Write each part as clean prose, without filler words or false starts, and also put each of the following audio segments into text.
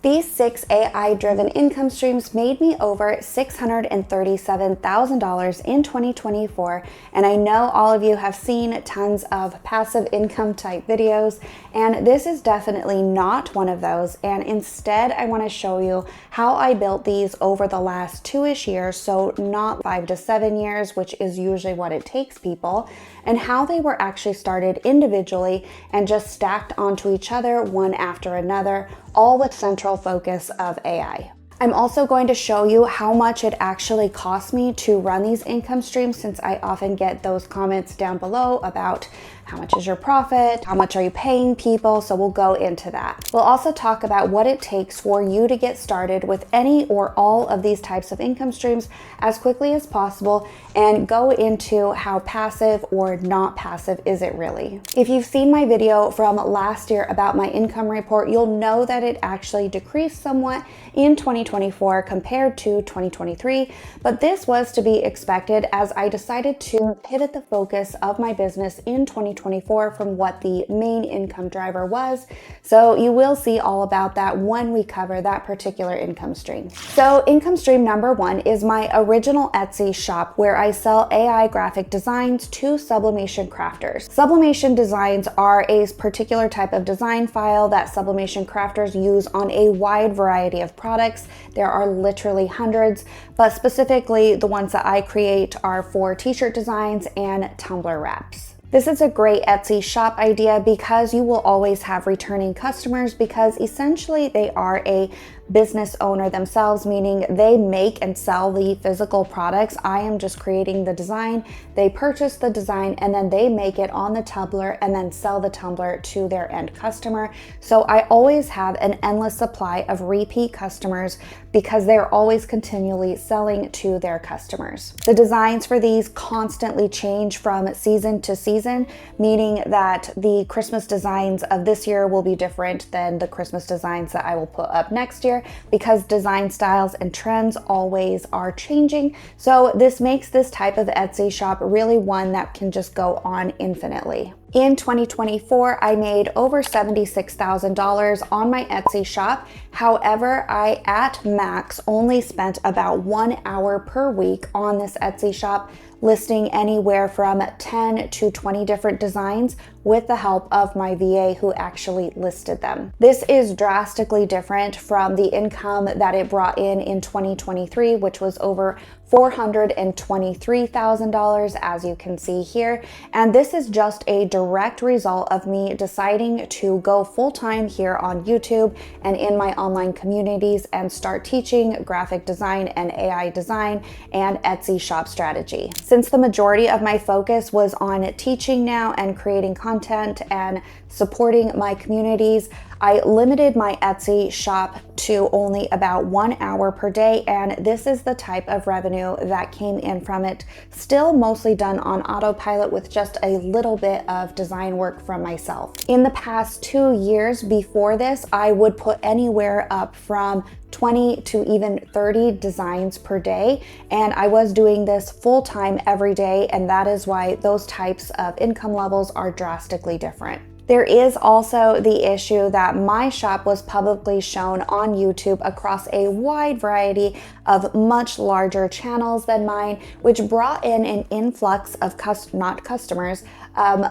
These 6 AI-driven income streams made me over $637,000 in 2024, and I know all of you have seen tons of passive income type videos, and this is definitely not one of those. And instead, I want to show you how I built these over the last 2-ish years, so not 5 to 7 years, which is usually what it takes people, and how they were actually started individually and just stacked onto each other one after another, all with central focus of AI. I'm also going to show you how much it actually costs me to run these income streams, since I often get those comments down below about how much is your profit, how much are you paying people, so we'll go into that. We'll also talk about what it takes for you to get started with any or all of these types of income streams as quickly as possible, and go into how passive or not passive is it really. If you've seen my video from last year about my income report, you'll know that it actually decreased somewhat in 2024 compared to 2023, but this was to be expected as I decided to pivot the focus of my business in 2024 from what the main income driver was. So you will see all about that when we cover that particular income stream. So income stream number 1 is my original Etsy shop, where I sell AI graphic designs to sublimation crafters. Sublimation designs are a particular type of design file that sublimation crafters use on a wide variety of products. There are literally hundreds, but specifically the ones that I create are for t-shirt designs and tumbler wraps. This is a great Etsy shop idea because you will always have returning customers, because essentially they are a business owner themselves, meaning they make and sell the physical products. I am just creating the design. They purchase the design and then they make it on the tumbler and then sell the tumbler to their end customer. So I always have an endless supply of repeat customers because they're always continually selling to their customers. The designs for these constantly change from season to season, meaning that the Christmas designs of this year will be different than the Christmas designs that I will put up next year, because design styles and trends always are changing. So this makes this type of Etsy shop really one that can just go on infinitely. In 2024, I made over $76,000 on my Etsy shop. However, I at max only spent about 1 hour per week on this Etsy shop, listing anywhere from 10 to 20 different designs with the help of my VA who actually listed them. This is drastically different from the income that it brought in 2023, which was over $423,000, as you can see here. And this is just a direct result of me deciding to go full-time here on YouTube and in my online communities and start teaching graphic design and AI design and Etsy shop strategy. Since the majority of my focus was on teaching now and creating content and supporting my communities, I limited my Etsy shop to only about 1 hour per day, and this is the type of revenue that came in from it, still mostly done on autopilot with just a little bit of design work from myself. In the past 2 years before this, I would put anywhere up from 20 to even 30 designs per day, and I was doing this full-time every day, and that is why those types of income levels are drastically different. There is also the issue that my shop was publicly shown on YouTube across a wide variety of much larger channels than mine, which brought in an influx of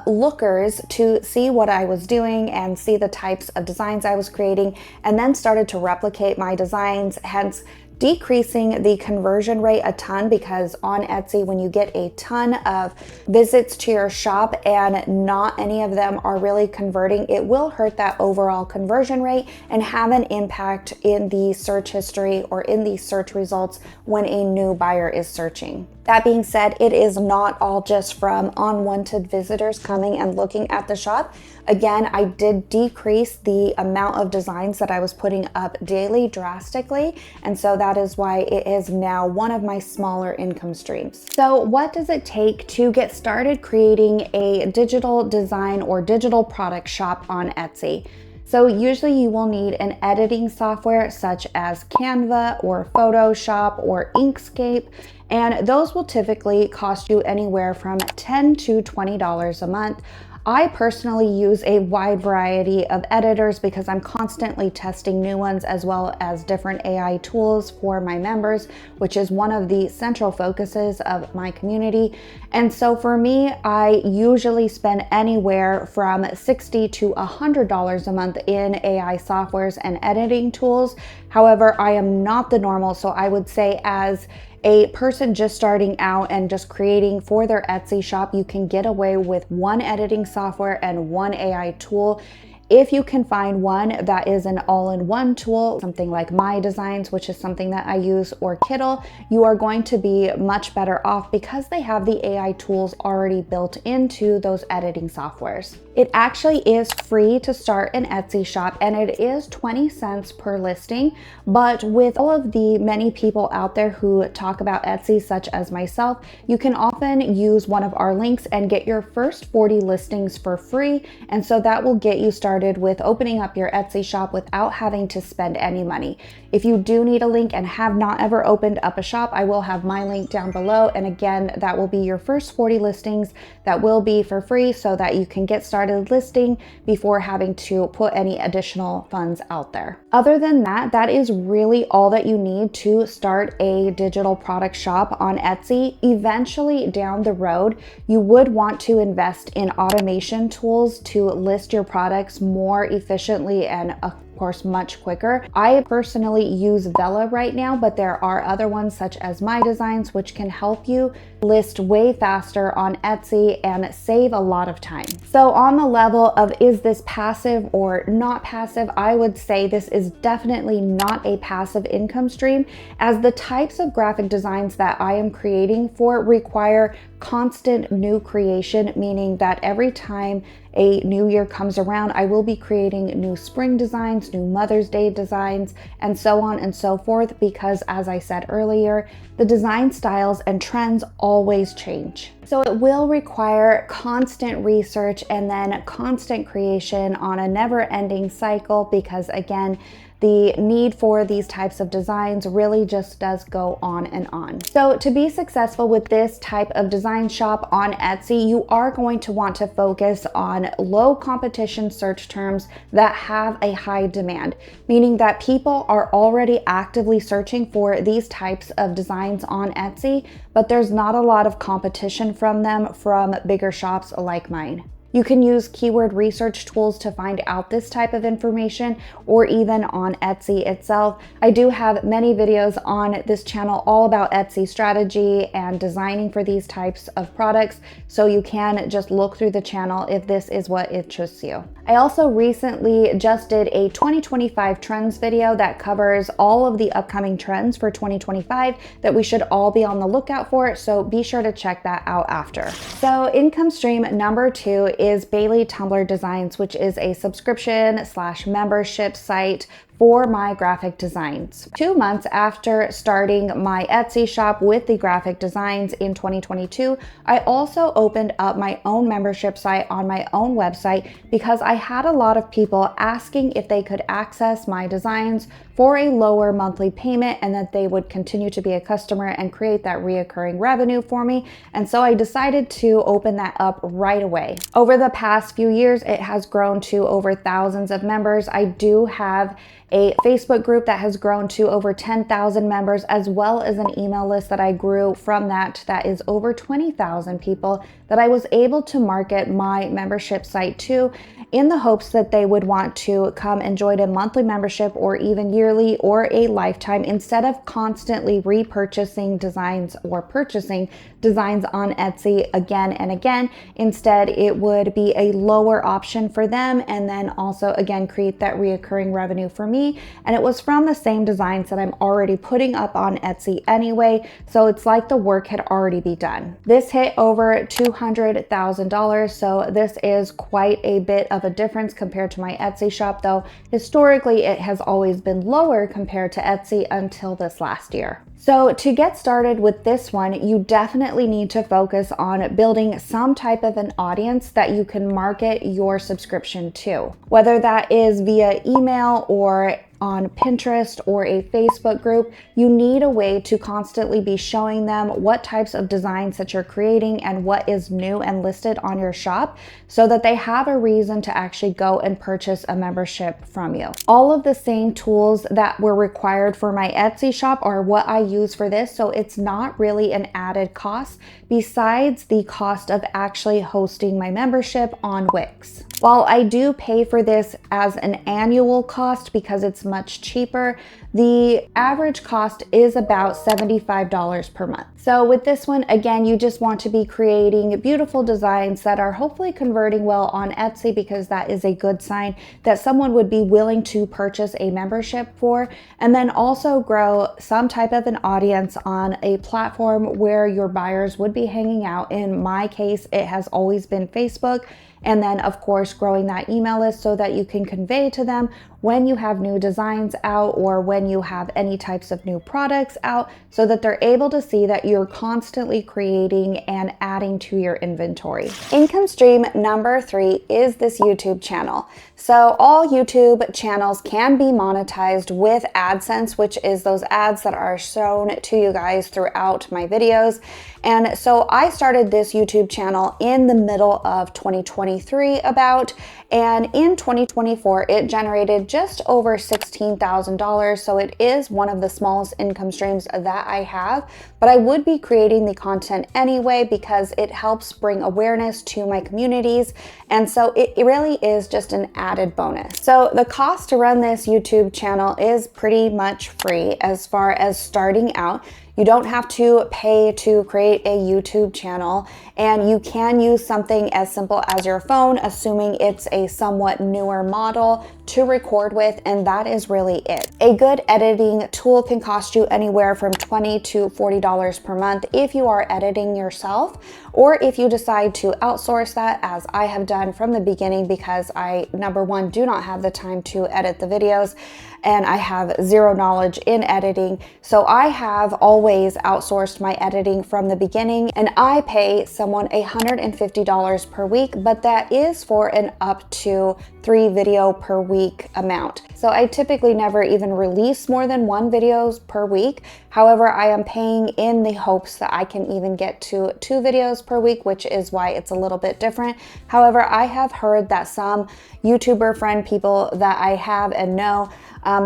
lookers to see what I was doing and see the types of designs I was creating, and then started to replicate my designs, hence decreasing the conversion rate a ton, because on Etsy, when you get a ton of visits to your shop and not any of them are really converting, it will hurt that overall conversion rate and have an impact in the search history or in the search results when a new buyer is searching. That being said, it is not all just from unwanted visitors coming and looking at the shop. Again, I did decrease the amount of designs that I was putting up daily drastically, and so that is why it is now one of my smaller income streams. So what does it take to get started creating a digital design or digital product shop on Etsy? So usually you will need an editing software such as Canva or Photoshop or Inkscape, and those will typically cost you anywhere from $10 to $20 a month. I personally use a wide variety of editors because I'm constantly testing new ones, as well as different AI tools for my members, which is one of the central focuses of my community. And so for me, I usually spend anywhere from $60 to $100 a month in AI softwares and editing tools. However, I am not the normal, so I would say as a person just starting out and just creating for their Etsy shop, you can get away with one editing software and one AI tool. If you can find one that is an all-in-one tool, something like My Designs, which is something that I use, or Kittle, you are going to be much better off because they have the AI tools already built into those editing softwares. It actually is free to start an Etsy shop, and it is 20 cents per listing. But with all of the many people out there who talk about Etsy, such as myself, you can often use one of our links and get your first 40 listings for free. And so that will get you started with opening up your Etsy shop without having to spend any money. If you do need a link and have not ever opened up a shop, I will have my link down below. And again, that will be your first 40 listings that will be for free so that you can get started listing before having to put any additional funds out there. Other than that, that is really all that you need to start a digital product shop on Etsy. Eventually down the road, you would want to invest in automation tools to list your products more efficiently and of course much quicker. I personally use Vella right now, but there are other ones such as My Designs, which can help you list way faster on Etsy and save a lot of time. So on the level of is this passive or not passive, I would say this is definitely not a passive income stream, as the types of graphic designs that I am creating for require constant new creation, meaning that every time a new year comes around, I will be creating new spring designs, new Mother's Day designs, and so on and so forth, because as I said earlier, the design styles and trends always change. So it will require constant research and then constant creation on a never-ending cycle, because again, the need for these types of designs really just does go on and on. So to be successful with this type of design shop on Etsy, you are going to want to focus on low competition search terms that have a high demand, meaning that people are already actively searching for these types of designs on Etsy, but there's not a lot of competition from them from bigger shops like mine. You can use keyword research tools to find out this type of information, or even on Etsy itself. I do have many videos on this channel all about Etsy strategy and designing for these types of products, so you can just look through the channel if this is what interests you. I also recently just did a 2025 trends video that covers all of the upcoming trends for 2025 that we should all be on the lookout for, so be sure to check that out after. So income stream number 2 is Bailey Tumbler Designs, which is a subscription/membership site for my graphic designs. 2 months after starting my Etsy shop with the graphic designs in 2022, I also opened up my own membership site on my own website because I had a lot of people asking if they could access my designs for a lower monthly payment and that they would continue to be a customer and create that reoccurring revenue for me. And so I decided to open that up right away. Over the past few years, it has grown to over thousands of members. I do have a Facebook group that has grown to over 10,000 members, as well as an email list that I grew from that is over 20,000 people that I was able to market my membership site to, in the hopes that they would want to come and join a monthly membership or even yearly or a lifetime, instead of constantly repurchasing designs or purchasing designs on Etsy again and again. Instead, it would be a lower option for them, and then also again create that reoccurring revenue for me. And it was from the same designs that I'm already putting up on Etsy anyway, so it's like the work had already been done. This hit over $200,000, so this is quite a bit of a difference compared to my Etsy shop, though historically it has always been lower compared to Etsy until this last year. So to get started with this one, you definitely need to focus on building some type of an audience that you can market your subscription to, whether that is via email or on Pinterest or a Facebook group, you need a way to constantly be showing them what types of designs that you're creating and what is new and listed on your shop so that they have a reason to actually go and purchase a membership from you. All of the same tools that were required for my Etsy shop are what I use for this, so it's not really an added cost besides the cost of actually hosting my membership on Wix. While I do pay for this as an annual cost because it's much cheaper, the average cost is about $75 per month. So with this one, again, you just want to be creating beautiful designs that are hopefully converting well on Etsy, because that is a good sign that someone would be willing to purchase a membership for, and then also grow some type of an audience on a platform where your buyers would be hanging out. In my case, it has always been Facebook. And then of course, growing that email list so that you can convey to them when you have new designs out or when you have any types of new products out, so that they're able to see that you're constantly creating and adding to your inventory. Income stream number 3 is this YouTube channel. So all YouTube channels can be monetized with AdSense, which is those ads that are shown to you guys throughout my videos. And so I started this YouTube channel in the middle of 2023 and in 2024, it generated just over $16,000. So it is one of the smallest income streams that I have, but I would be creating the content anyway because it helps bring awareness to my communities. And so it really is just an added bonus. So the cost to run this YouTube channel is pretty much free as far as starting out. You don't have to pay to create a YouTube channel, and you can use something as simple as your phone, assuming it's a somewhat newer model to record with, and that is really it. A good editing tool can cost you anywhere from $20 to $40 per month if you are editing yourself, or if you decide to outsource that, as I have done from the beginning, because I, number one, do not have the time to edit the videos, and I have zero knowledge in editing. So I have always outsourced my editing from the beginning, and I pay someone $150 per week, but that is for an up to 3 video per week amount. So I typically never even release more than 1 videos per week. However, I am paying in the hopes that I can even get to 2 videos per week, which is why it's a little bit different. However, I have heard that some YouTuber friend people that I have and know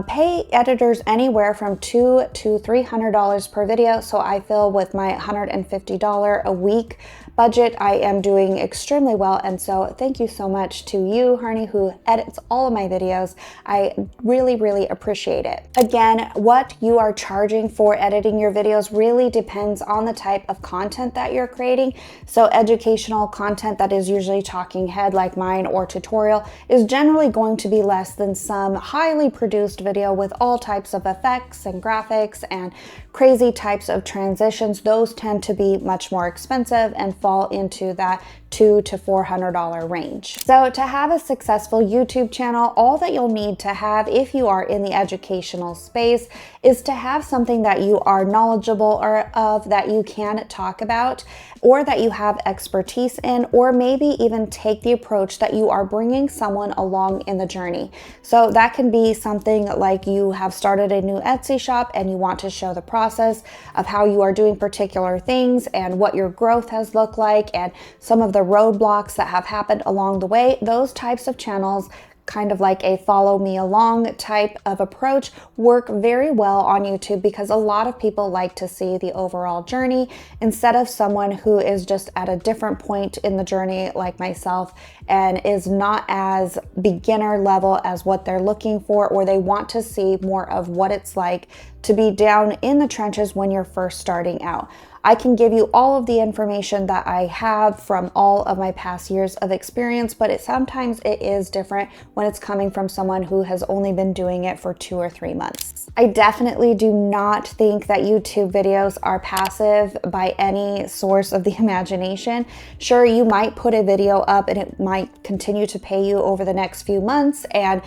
pay editors anywhere from $200 to $300 per video. So I feel with my $150 a week budget, I am doing extremely well. And so thank you so much to you, Harney, who edits all of my videos. I really, really appreciate it. Again, what you are charging for editing your videos really depends on the type of content that you're creating. So educational content that is usually talking head like mine or tutorial is generally going to be less than some highly produced video with all types of effects and graphics and crazy types of transitions. Those tend to be much more expensive and fall into that $200 to $400 range. So to have a successful YouTube channel, all that you'll need to have if you are in the educational space is to have something that you are knowledgeable of, that you can talk about, or that you have expertise in, or maybe even take the approach that you are bringing someone along in the journey. So that can be something like you have started a new Etsy shop and you want to show the process of how you are doing particular things and what your growth has looked like and some of the roadblocks that have happened along the way. Those types of channels, kind of like a follow me along type of approach, work very well on YouTube because a lot of people like to see the overall journey instead of someone who is just at a different point in the journey like myself and is not as beginner level as what they're looking for, or they want to see more of what it's like to be down in the trenches when you're first starting out. I can give you all of the information that I have from all of my past years of experience, but sometimes it is different when it's coming from someone who has only been doing it for 2 or 3 months. I definitely do not think that YouTube videos are passive by any source of the imagination. Sure, you might put a video up and it might continue to pay you over the next few months and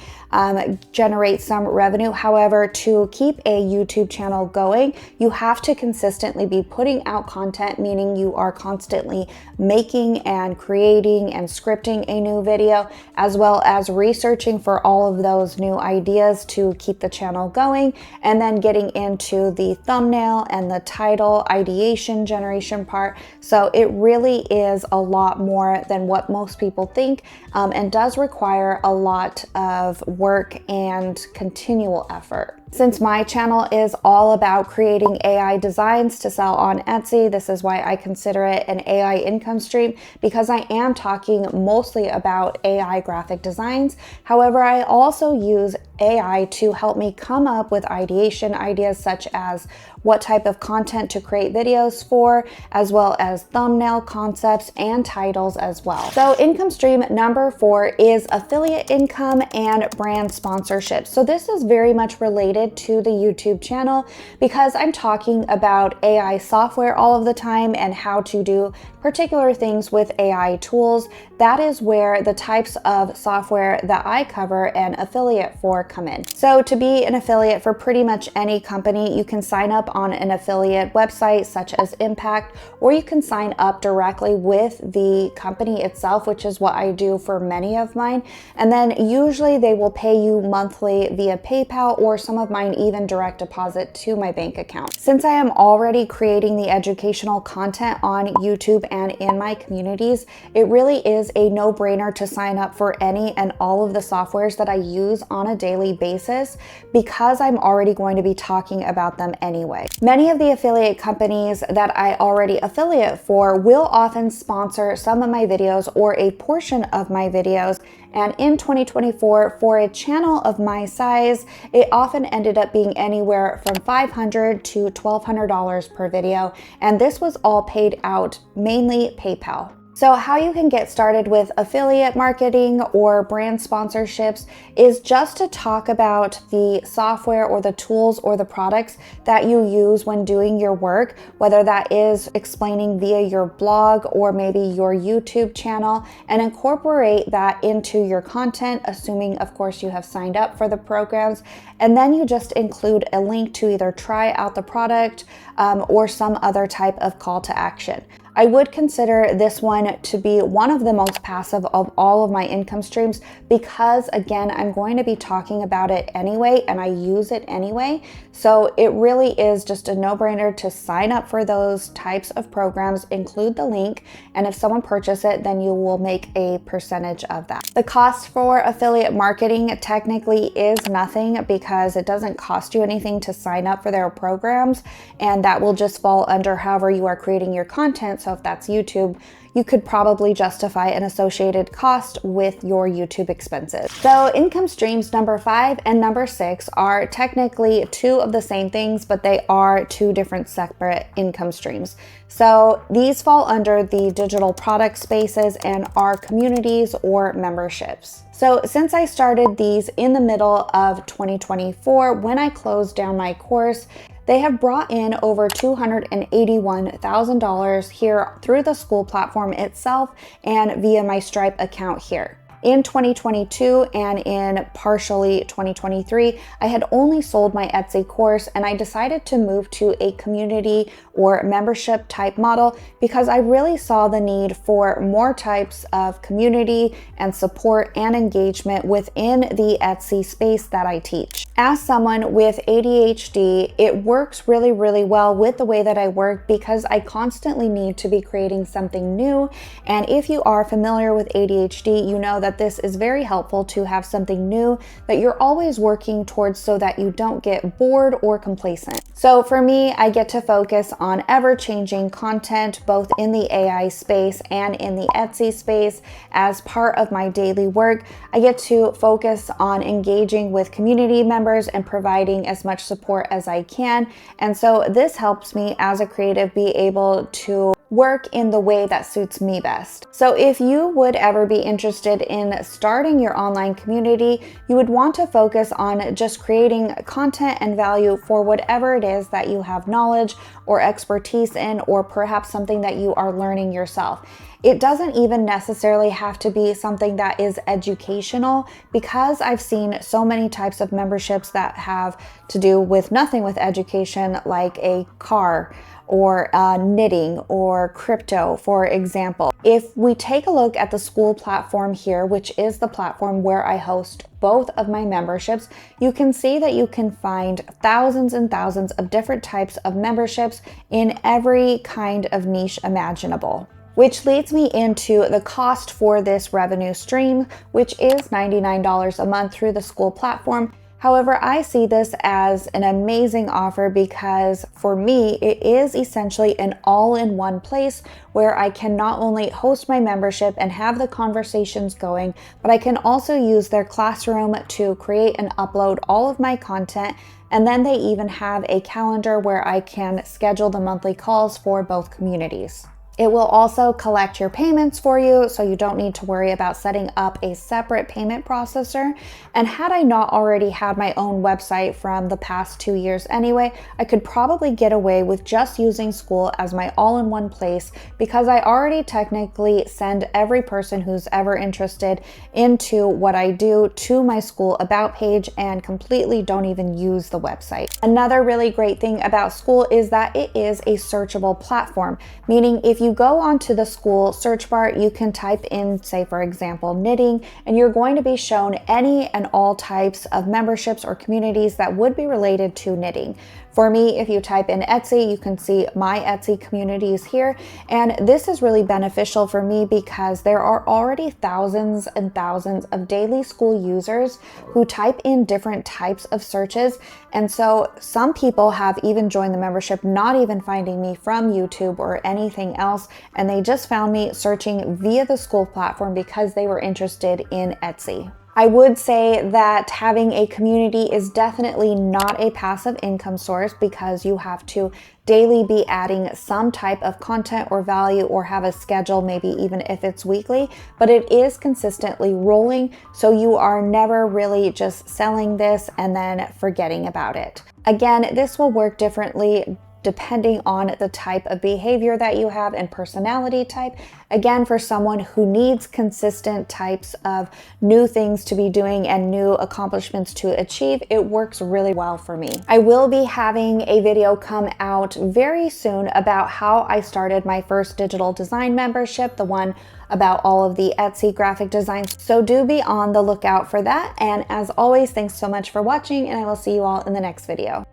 generate some revenue. However, to keep a YouTube channel going, you have to consistently be putting putting out content, meaning you are constantly making and creating and scripting a new video, as well as researching for all of those new ideas to keep the channel going, and then getting into the thumbnail and the title ideation generation part. So it really is a lot more than what most people think, and does require a lot of work and continual effort. Since my channel is all about creating AI designs to sell on Etsy, this is why I consider it an AI income stream, because I am talking mostly about AI graphic designs. However, I also use AI to help me come up with ideation ideas, such as what type of content to create videos for, as well as thumbnail concepts and titles as well. So income stream number 4 is affiliate income and brand sponsorships. So this is very much related to the YouTube channel because I'm talking about AI software all of the time and how to do particular things with AI tools. That is where the types of software that I cover and affiliate for come in. So to be an affiliate for pretty much any company, you can sign up on an affiliate website such as Impact, or you can sign up directly with the company itself, which is what I do for many of mine. And then usually they will pay you monthly via PayPal, or some of mine even direct deposit to my bank account. Since I am already creating the educational content on YouTube and in my communities, it really is a no-brainer to sign up for any and all of the softwares that I use on a daily basis, because I'm already going to be talking about them anyway. Many of the affiliate companies that I already affiliate for will often sponsor some of my videos or a portion of my videos. And in 2024, for a channel of my size, it often ended up being anywhere from $500 to $1,200 per video. And this was all paid out, mainly PayPal. So how you can get started with affiliate marketing or brand sponsorships is just to talk about the software or the tools or the products that you use when doing your work, whether that is explaining via your blog or maybe your YouTube channel, and incorporate that into your content, assuming of course you have signed up for the programs. And then you just include a link to either try out the product or some other type of call to action. I would consider this one to be one of the most passive of all of my income streams because, again, I'm going to be talking about it anyway and I use it anyway. So it really is just a no-brainer to sign up for those types of programs, include the link, and if someone purchases it, then you will make a percentage of that. The cost for affiliate marketing technically is nothing because it doesn't cost you anything to sign up for their programs, and that will just fall under however you are creating your content. So if that's YouTube, you could probably justify an associated cost with your YouTube expenses. So income streams number 5 and number 6 are technically two of the same things, but they are two different separate income streams. So these fall under the digital product spaces and are communities or memberships. So since I started these in the middle of 2024, when I closed down my course, they have brought in over $281,000 here through the school platform itself and via my Stripe account here. In 2022 and in partially 2023, I had only sold my Etsy course and I decided to move to a community or membership type model because I really saw the need for more types of community and support and engagement within the Etsy space that I teach. As someone with ADHD, it works really, really well with the way that I work because I constantly need to be creating something new. And if you are familiar with ADHD, you know that this is very helpful to have something new that you're always working towards so that you don't get bored or complacent. So for me, I get to focus on ever-changing content, both in the AI space and in the Etsy space. As part of my daily work, I get to focus on engaging with community members and providing as much support as I can. And so this helps me as a creative be able to work in the way that suits me best. So if you would ever be interested in starting your online community, you would want to focus on just creating content and value for whatever it is that you have knowledge or expertise in, or perhaps something that you are learning yourself. It doesn't even necessarily have to be something that is educational, because I've seen so many types of memberships that have to do with nothing with education, like a car or knitting or crypto, for example. If we take a look at the school platform here, which is the platform where I host both of my memberships, you can see that you can find thousands and thousands of different types of memberships in every kind of niche imaginable. Which leads me into the cost for this revenue stream, which is $99 a month through the school platform. However, I see this as an amazing offer because for me, it is essentially an all-in-one place where I can not only host my membership and have the conversations going, but I can also use their classroom to create and upload all of my content. And then they even have a calendar where I can schedule the monthly calls for both communities. It will also collect your payments for you, so you don't need to worry about setting up a separate payment processor. And had I not already had my own website from the past 2 years anyway, I could probably get away with just using school as my all-in-one place, because I already technically send every person who's ever interested into what I do to my school about page and completely don't even use the website. Another really great thing about school is that it is a searchable platform, meaning if you go onto the school search bar, you can type in, say for example, knitting, and you're going to be shown any and all types of memberships or communities that would be related to knitting. For me, if you type in Etsy, you can see my Etsy communities here. And this is really beneficial for me because there are already thousands and thousands of daily school users who type in different types of searches. And so some people have even joined the membership, not even finding me from YouTube or anything else. And they just found me searching via the school platform because they were interested in Etsy. I would say that having a community is definitely not a passive income source, because you have to daily be adding some type of content or value, or have a schedule, maybe even if it's weekly, but it is consistently rolling. So you are never really just selling this and then forgetting about it. Again, this will work differently depending on the type of behavior that you have and personality type. Again, for someone who needs consistent types of new things to be doing and new accomplishments to achieve, it works really well for me. I will be having a video come out very soon about how I started my first digital design membership, the one about all of the Etsy graphic designs. So do be on the lookout for that. And as always, thanks so much for watching, and I will see you all in the next video.